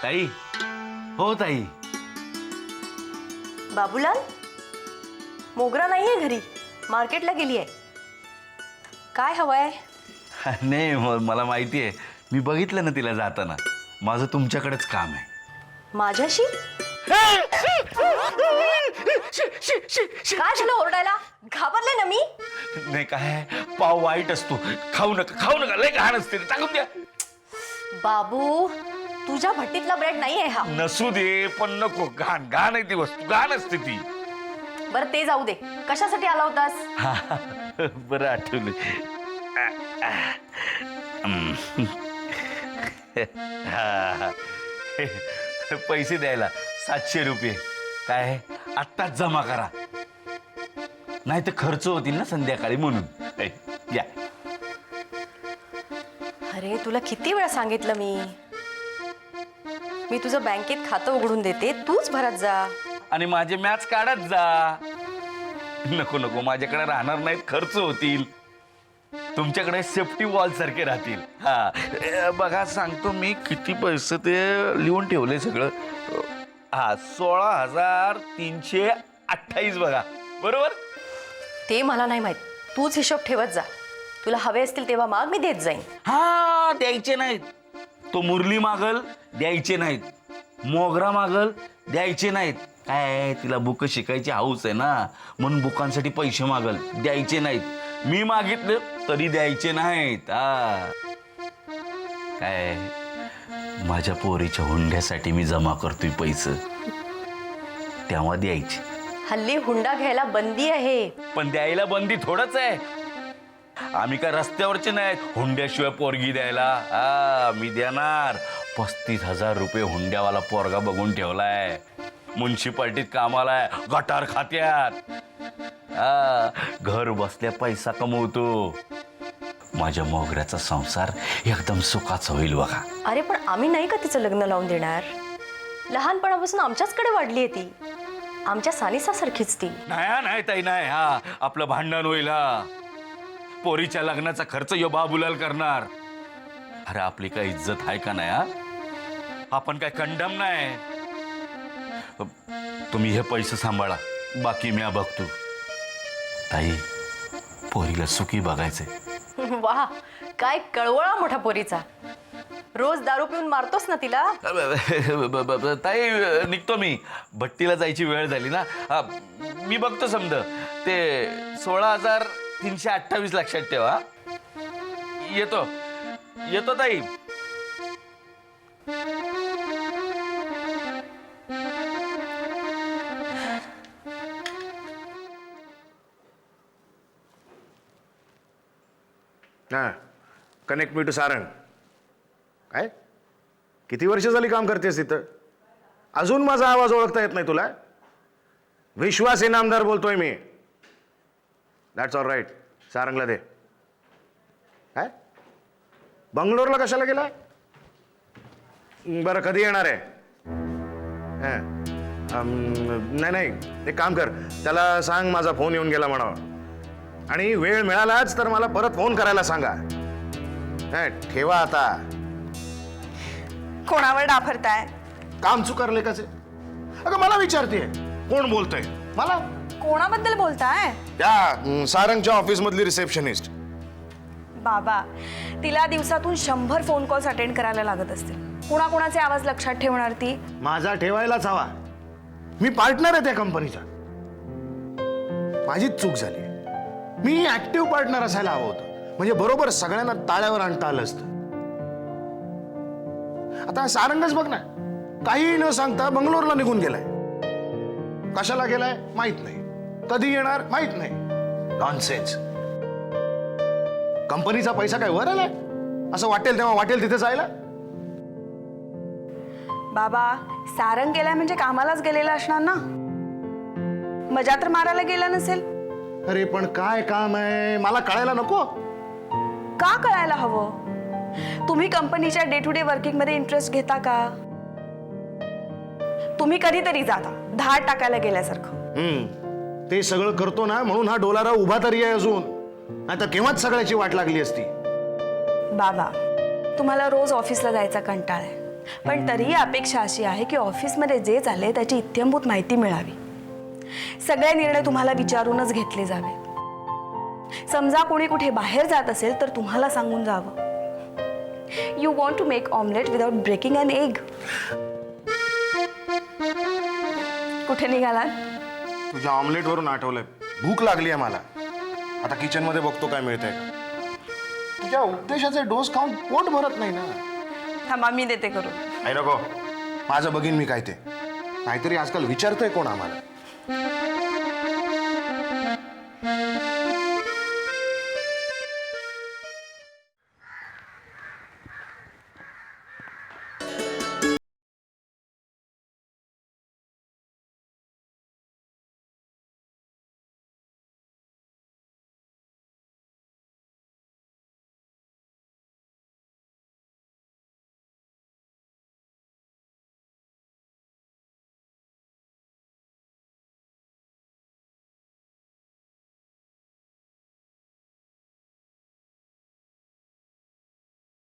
ताई, हो ताई. बाबूलाल, मोगरा नाहीये घरी, मार्केटला गेली आहे. काय हवंय? नाही मला माहिती आहे, मी बघितलं ना तिला जाताना. माझं तुमच्याकडेच काम आहे. माझ्याशी? काय झालं ओरडायला? घाबरले ना मी? नाही काय, पाव वाईट असतो, खाऊ नका, लय घाण असते, टाकून द्या. बाबू, तुझ्या भट्टीतला ब्रेड नाहीये हा. नसू दे, पण नको. घाण आहे ती वस्तू, घाण असते ती. बरं ते जाऊ दे, कशासाठी आला होतास? बरं आठवलं. पैसे द्यायला 700 रुपये. काय आत्ताच जमा करा, नाही तर खर्च होतील ना संध्याकाळी, म्हणून. या. अरे तुला किती वेळा सांगितलं मी तुझं बँकेत खातं उघडून देते, तूच भरत जा. आणि माझे मॅच काढत जा. नको, माझ्याकडे राहणार नाहीत, खर्च होतील. तुमच्याकडे सेफ्टी वॉल सारखे राहतील. हा बघा, सांगतो मी किती पैसे ते लिहून ठेवले सगळं. 16,328 बघा, बरोबर? ते मला नाही माहित, तूच हिशोब ठेवत जा. तुला हवे असतील तेव्हा माग, मी देत जाईन. हा, द्यायचे नाहीत. तो मुरली मागल, द्यायचे नाहीत. मोगरा मागल, द्यायचे नाहीत. काय तिला बुक शिकायची हौस आहे ना, म्हणून बुकांसाठी पैसे मागल, द्यायचे नाहीत. मी मागितलं तरी द्यायचे नाहीत. काय माझ्या पोरीच्या हुंड्यासाठी मी जमा करतोय पैसे, तेव्हा द्यायचे. हल्ली हुंडा घ्यायला बंदी आहे. पण द्यायला बंदी थोडंच आहे. आम्ही काय रस्त्यावरचे नाहीत हुंड्याशिवाय पोरगी द्यायला. मी देणार. 35,000 रुपये हुंड्यावाला पोरगा बघून ठेवलाय. म्युन्सिपाल्टीत कामाला आहे, गटार खात्यात. घर बसल्या पैसा कमवतो. माझ्या मोगऱ्याचा संसार एकदम सुखाचा होईल बघा. अरे पण आम्ही नाही का तिचं लग्न लावून देणार? लहानपणापासून आमच्याचकडे वाढली आहे ती, आमच्या सानिसासारखीच ती. नाही ताई, नाही. आपलं भांडण होईल. पोरीच्या लग्नाचा खर्च यो बाबूलाल करणार. अरे आपली काय इज्जत आहे का नाही? आपण काय कंडम नाही. तुम्ही हे पैसे सांभाळा, बाकी मी बघतो. ताई, पोरीला सुखी बघायचंय. वाह, काय कळवळा मोठा पोरीचा. रोज दारू पिऊन मारतोस ना तिला. ताई, निघतो मी. भट्टीला जायची वेळ झाली ना. मी बघतो समज ते 16,328 लक्षात ठेवा. येतो ताई. हां, कनेक्ट मी टू सारंग. काय किती वर्ष झाली काम करतेस तिथं? अजून माझा आवाज ओळखता येत नाही तुला? विश्वास इनामदार बोलतोय मी. That's all right. सारंगला दे. काय बंगलोरला कशाला गेलाय? बरं, कधी येणार आहे? नाही, एक काम कर, त्याला सांग माझा फोन येऊन गेला म्हणावं. आणि वेळ मिळालाच तर मला परत फोन करायला सांगा. ठेवा आता. कोणावर डाफरताय? काम चुकारले कसे? अगं मला विचारते कोण बोलतोय? मला कोणाबद्दल बोलताय? त्या सारंगच्या ऑफिस मधली रिसेप्शनिस्ट. बाबा, तिला दिवसातून 100 फोन कॉल्स अटेंड करायला लागत असतील. कोणाकोणाचे आवाज लक्षात ठेवणार ती? माझा ठेवायलाच हवा. मी पार्टनर आहे त्या कंपनीचा. माझीच चूक झाली. मी ऍक्टिव्ह पार्टनर असायला हवं होतं, म्हणजे बरोबर सगळ्यांना ताळ्यावर आणता आलं असतं. आता सारंगच बघ ना, काही न सांगता बंगलोरला निघून गेलाय. कशाला गेलाय माहित नाही, कधी येणार माहित नाही. नॉनसेन्स. कंपनीचा पैसा काय वर आलाय? असं वाटेल तेव्हा वाटेल तिथे जायला. बाबा, सारंग गेलाय म्हणजे कामालाच गेलेला असणार ना, मजा तर मारायला गेला नसेल. अरे पण काय काम आहे मला कळायला नको? का कळायला हवं? तुम्ही कंपनीच्या डे टू डे वर्किंग मध्ये इंटरेस्ट घेता का? तुम्ही कधीतरी जाता धाड टाकायला गेल्यासारखं. ते सगळं करतो ना, म्हणून हा डोलारा उभा तरी आहे अजून. नाही तर केव्हाच सगळ्याची वाट लागली असती. बाबा, तुम्हाला रोज ऑफिसला जायचा कंटाळा आहे, पण तरीही अपेक्षा अशी आहे की ऑफिसमध्ये जे चालले त्याची इत्थंभूत माहिती मिळावी. सगळे निर्णय तुम्हाला विचारूनच घेतले जावे. समजा कोणी कुठे बाहेर जात असेल तर तुम्हाला सांगून जावं. You want to make omelette without breaking an egg. कुठे निघालात? तुझ्या ऑमलेटवरून आठवलंय, भूक लागली आहे मला. आता किचनमध्ये बघतो काय मिळतंय का. तुझ्या उपदेशाचे डोस खाऊन पोट भरत नाही ना. थांबा, मी देते करून. नाही नको, माझं बघीन मी काय ते. नाहीतरी आजकाल विचारतंय कोण आम्हाला.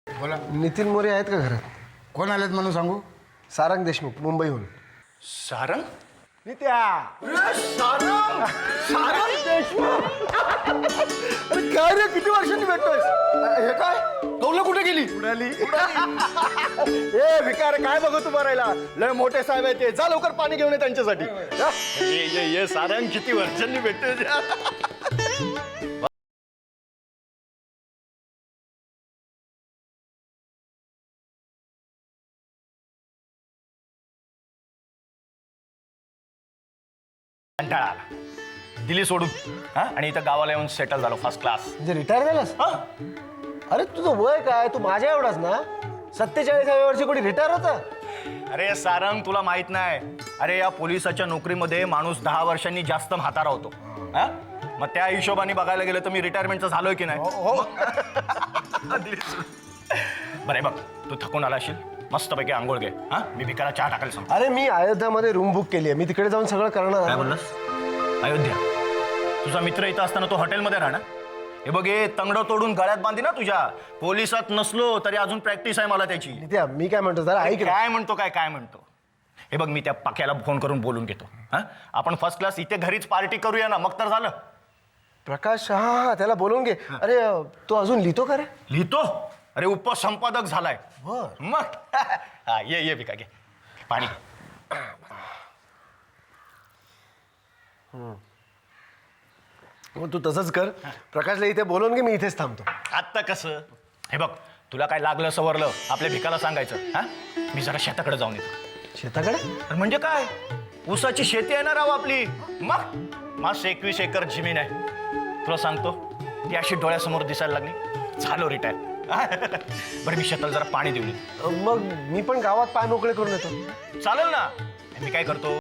बोला. नितीन मोरे आहेत का घरात? कोण आलेत म्हणून सांगू? सारंग देशमुख, मुंबईहून. सारंग? नित्या अरे काय रे, किती वर्षांनी भेटतोय? हे काय कौलं कुठे गेली? उडाली. ए भिकार, काय बघू तू बरायला? लय मोठे साहेब आहेत ते. जा लवकर पाणी घेऊन ये त्यांच्यासाठी. ये सारंग, किती वर्षांनी भेटतोय. कंटाळा आला. दिली सोडून हा, आणि इथं गावाला येऊन सेटल झालो फर्स्ट क्लास. म्हणजे रिटायर झालास? अरे तुझं वय काय? तू माझ्या एवढाच ना? 47व्या वर्षी कोणी रिटायर होता? अरे सारंग, तुला माहित नाही. अरे या पोलिसाच्या नोकरीमध्ये माणूस 10 वर्षांनी जास्त म्हातारा होतो. हा, मग त्या हिशोबाने बघायला गेलं तर मी रिटायरमेंटचं झालोय की नाही? बरं बघ, तू थकून आला असेल, मस्तपैकी आंघोळ घे. हा, मी भिकाला चहा टाकायला सांग. अरे मी अयोध्यामध्ये रूम बुक केली आहे. मी तिकडे जाऊन सगळं करणार. काय बोललास? अयोध्या? तुझा मित्र इथं असताना तो हॉटेलमध्ये राहणार? हे बघ, हे तंगड तोडून गळ्यात बांधी ना तुझ्या. पोलिसात नसलो तरी अजून प्रॅक्टिस आहे मला त्याची. नित्या, मी काय म्हणतो जरा ऐक ना. काय म्हणतो? काय म्हणतो? हे बघ, मी त्या पाक्याला फोन करून बोलून घेतो. हा, आपण फर्स्ट क्लास इथे घरीच पार्टी करूया ना, मग तर झालं. प्रकाश, हा त्याला बोलवून घे. अरे तो अजून लिहितो का रे? लिहितो? अरे उपसंपादक झालाय. बर. मग हा, ये भिका घे पाणी. मग तू तसंच कर. प्रकाशला इथे बोलवून घे, मी इथेच थांबतो. आत्ता कसं? हे बग, तुला काय लागलं सवरलं आपल्या भिकाला सांगायचं. हा, मी जरा शेताकडे जाऊन येतो. शेताकडे? अरे म्हणजे काय, ऊसाची शेती आहे ना राव आपली. मग माझ 21 एकर जमीन आहे. तुला सांगतो, ती अशी डोळ्यासमोर दिसायला लागली, झालो रिटायर. बरं, मी शेताला जरा पाणी देऊन येतो. मग मी पण गावात पाय मोकळे करून येतो. चालेल ना? मी काय करतो,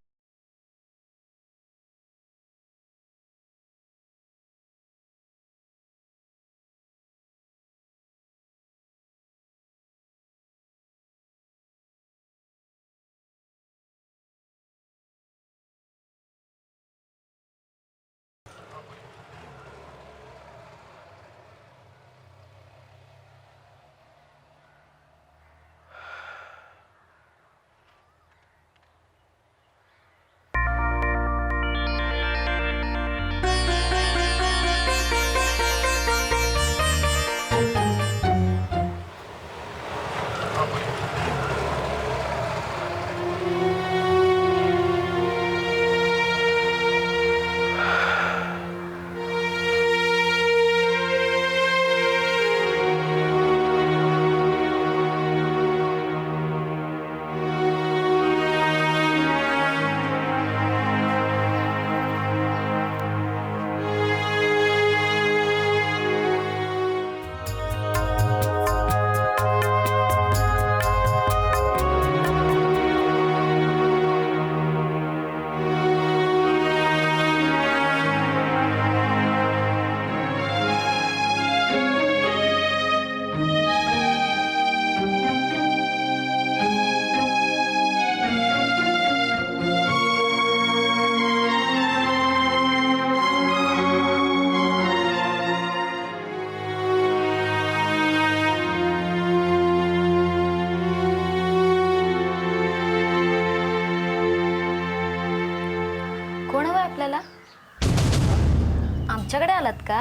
आमच्याकडे आलात का?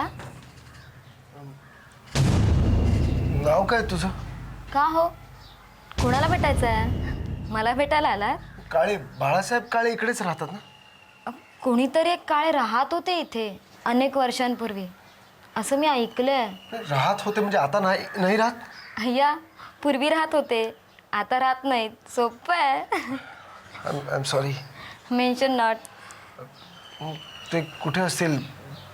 नाव काय तुझं? का हो, कोणाला भेटायचं आहे? मला भेटायला आलात? काळे, बाळासाहेब काळे इकडेच राहतात ना? कोणीतरी एक काळे राहत होते इथे अनेक वर्षांपूर्वी, असं मी ऐकलंय. राहत होते म्हणजे आता नाही राहत? अय्या, पूर्वी राहत होते, आता राहत नाहीत. सोपं आहे. I am sorry. Mention not. ते कुठे असतील?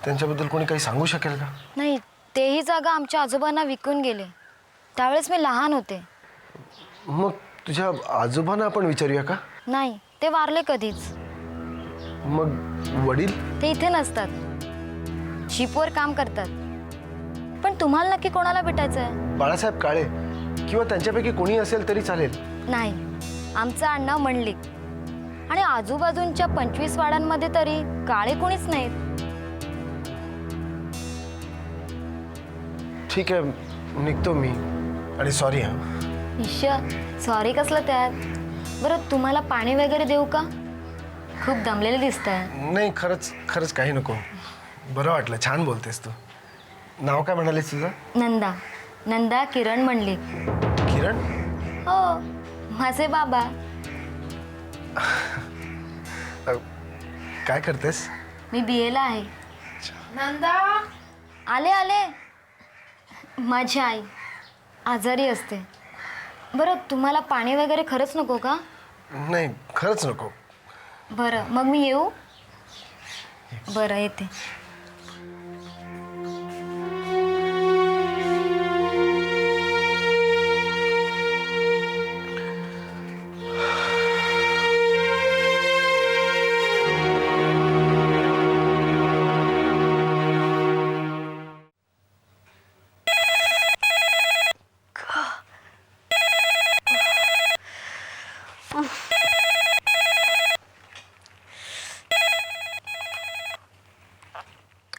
त्यांच्याबद्दल कोणी काही सांगू शकेल का? नाही, तेही जागा आमच्या आजोबांना विकून गेले. त्यावेळेस मी लहान होते. मग तुझ्या आजोबांना आपण विचारूया का? नाही, ते वारले कधीच. मग वडील? ते इथे नसतात, शिपवर काम करतात. पण तुम्हाला नक्की कोणाला भेटायचं आहे? बाळासाहेब काळे किंवा त्यांच्यापैकी कोणी असेल तरी चालेल. नाही, आमचं आडनाव मंडलिक आणि आजूबाजूंच्या 25 वाड्यांमध्ये तरी काळे कोणीच नाहीत. ठीक आहे, निघतो मी. आणि सॉरी हा. ईश्य, सॉरी कसलं त्यात? बरं, तुम्हाला पाणी वगैरे देऊ का? खूप दमलेले दिसताय. नाही, खरंच काही नको. बरं वाटलं, छान बोलतेस तू. नाव काय म्हणालीस तुझं? नंदा किरण मंडलिक. किरण? हो, माझे बाबा. काय करतेस? मी BA ला आहे. नंदा, आले. माझी आई आजारी असते. बरं, तुम्हाला पाणी वगैरे खरंच नको का? नाही, खरंच नको. बरं, मग मी येऊ? बरं, येते.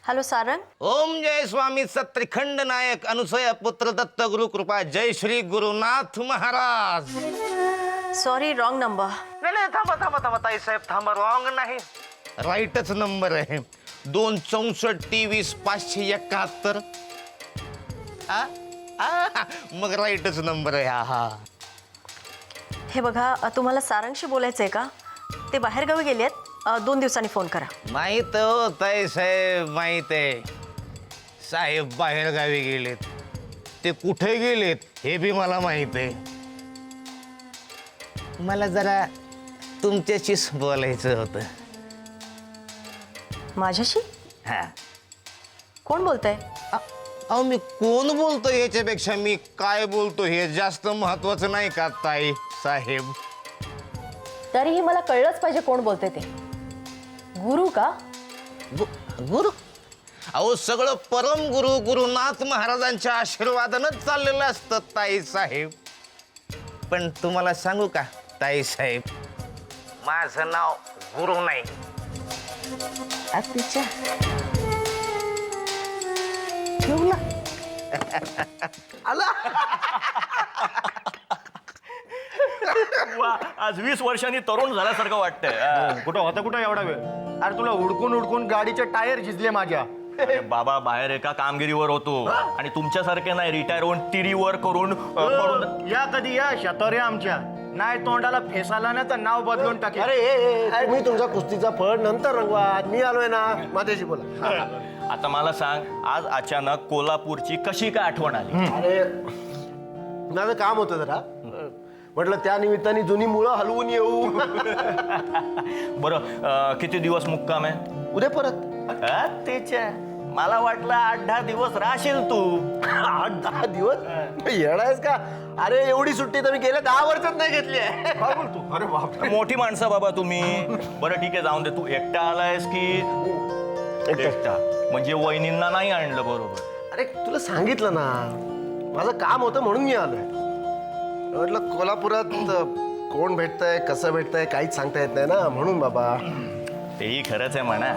हॅलो सारंग. ओम जय स्वामी सत्रिखंड नायक अनुसया पुत्र दत्त गुरु कृपा जय Shri Gurunath Maharaj. Sorry, wrong number. नाही, थांबा ताई साहेब, थांबा. रॉंग नाही, राईटच नंबर आहे. 264-20-571. मग राईटच नंबर आहे. हा. हे बघा, तुम्हाला सारंगशी बोलायचं आहे का? ते बाहेरगावी गेलेत. 2 दिवसांनी फोन करा. माहित हो ताई साहेब, माहित आहे. साहेब बाहेर गावी गेलेत. ते कुठे गेलेत हे बी मला माहित आहे. मला जरा तुमच्याशीच बोलायचं होतं. माझ्याशी? हा. कोण बोलतंय? अहो, मी कोण बोलतो याच्यापेक्षा मी काय बोलतो हे जास्त महत्वाचं नाही का ताई साहेब? तरीही मला कळलंच पाहिजे कोण बोलते ते. गुरु का? गुरु? अहो, सगळं परम गुरु गुरुनाथ महाराजांच्या आशीर्वादानच चाललेलं असतं ताई साहेब. पण तुम्हाला सांगू का ताई साहेब, माझं नाव गुरु नाही. अतिशय ठेवला आला. वा, आज 20 वर्षांनी तरुण झाल्यासारखं वाटतंय. कुठं एवढा वेळ? अरे तुला उडकून गाडीचे टायर झिजले माझ्या. अरे बाबा, बाहेर एका कामगिरीवर होतो आणि तुमच्यासारखे नाही रिटायर होऊन टिरीवर करून पडून. या कधी या शतोरे आमच्या. नाही तोंडाला फेसाला ना तर नाव बदलून टाकेल. अरे तुम्ही तुमचा कुस्तीचा फळ नंतर रंगवा. मी आलोय ना, माझ्याशी बोला. आता मला सांग, आज अचानक कोल्हापूरची कशी काय आठवण आली? अरे माझं काम होतं जरा, म्हटलं त्या निमित्ताने जुनी मुळं हलवून येऊ. बरं, किती दिवस मुक्काम आहे? उद्या परत. त्याच्या मला वाटलं 8-10 दिवस राहशील तू. 8-10 दिवस? येणारच का? अरे एवढी सुट्टी तर मी गेल्या 10 वर्षात नाही घेतली आहे. काय बोलतो? अरे बाप, मोठी माणसं बाबा तुम्ही. बरं ठीक आहे, जाऊन दे. तू एकटा आलायस की? एकटा म्हणजे वहिनींना नाही आणलं? बरोबर. अरे तुला सांगितलं ना, माझं काम होतं म्हणून मी आलोय. म्हटलं कोल्हापुरात कोण भेटतंय, कसं भेटतंय काहीच सांगता येत नाही ना, म्हणून बाबा. तेही खरंच आहे म्हणा.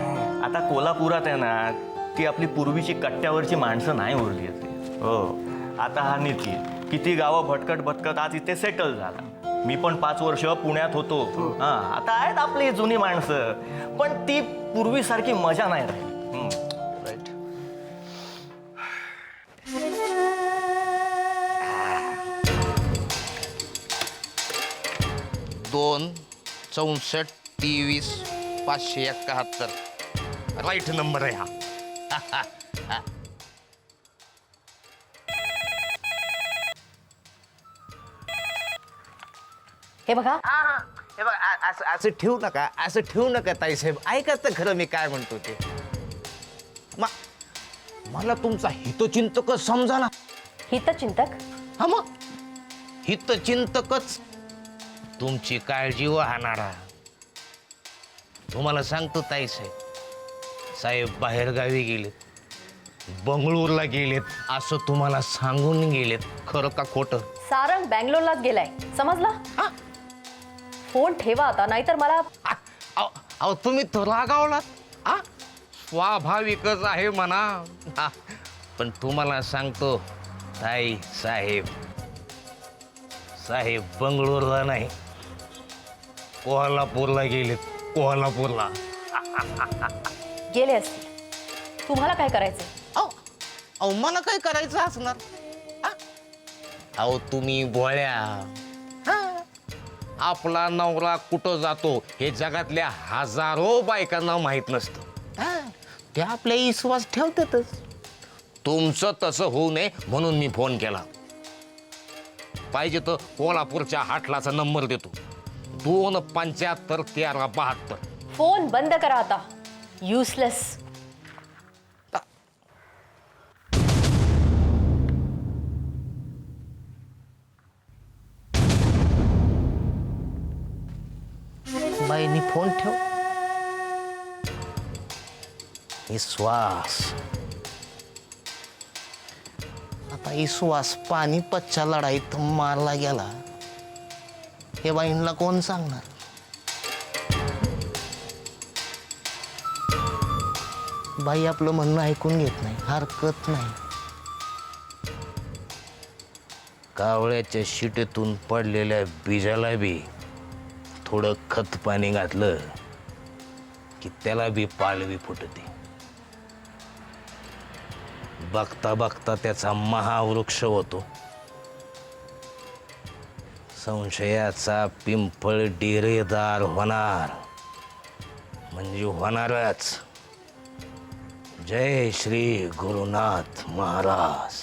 आता कोल्हापुरात आहे ना, ती आपली पूर्वीची कट्ट्यावरची माणसं नाही उरली आहेत. हो, आता हा नितीन किती गावं भटकत आज इथे सेटल झाला. मी पण 5 वर्ष पुण्यात होतो. हा, आता आहेत आपली जुनी माणसं, पण ती पूर्वीसारखी मजा नाही राहिली. 2 64 23 571 राईट नंबर आहे हा. हे बघा, हे बघ असं ठेवू नका ताईसाहेब. ऐका तर खरं मी काय म्हणतो ते. मला तुमचा हितचिंतकच समजा ना. हितचिंतक. हा मग हितचिंतकच तुमची काळजी वाहणारा. तुम्हाला सांगतो साहेब बाहेरगावी गेलेत, बंगळूरला गेलेत असं तुम्हाला सांगून गेलेत. खरं का खोटं? सारंग बँगलोरलाच गेलाय, समजला? फोन ठेवा आता, नाहीतर मला. अहो तुम्ही तो रागावलात. स्वाभाविकच आहे म्हणा. पण तुम्हाला सांगतो साहेब बंगळूरला नाही, कोल्हापूरला गेलेत. कोल्हापूरला गेले असतील. तुम्हाला काय करायचंय? अहो मला काय करायचं असणार? अहो तुम्ही बोळ्या. आपला नवरा कुठं जातो हे जगातल्या हजारो बायकांना माहित नसतं. ते आपल्या विश्वास ठेवतातच. तुमचं तसं होऊ नये म्हणून मी फोन केला. पाहिजे तर कोल्हापूरच्या हाटलाचा नंबर देतो, 2751372. फोन बंद करा आता, युजलेस. बाईनी फोन ठेव. विश्वास आता विश्वास पानिपतच्या लढाईत मारला गेला हे बाईंना कोण सांगणार? बाई आपलं म्हणणं ऐकून घेत नाही, हरकत नाही. कावळ्याच्या शिटेतून पडलेल्या बीजाला बी थोडं खत पाणी घातलं की त्याला बी पालवी फुटते. बघता बघता त्याचा महावृक्ष होतो. संशयाचा पिंपळ डेरेदार होणार म्हणजे होणारच. जय श्री गुरुनाथ महाराज.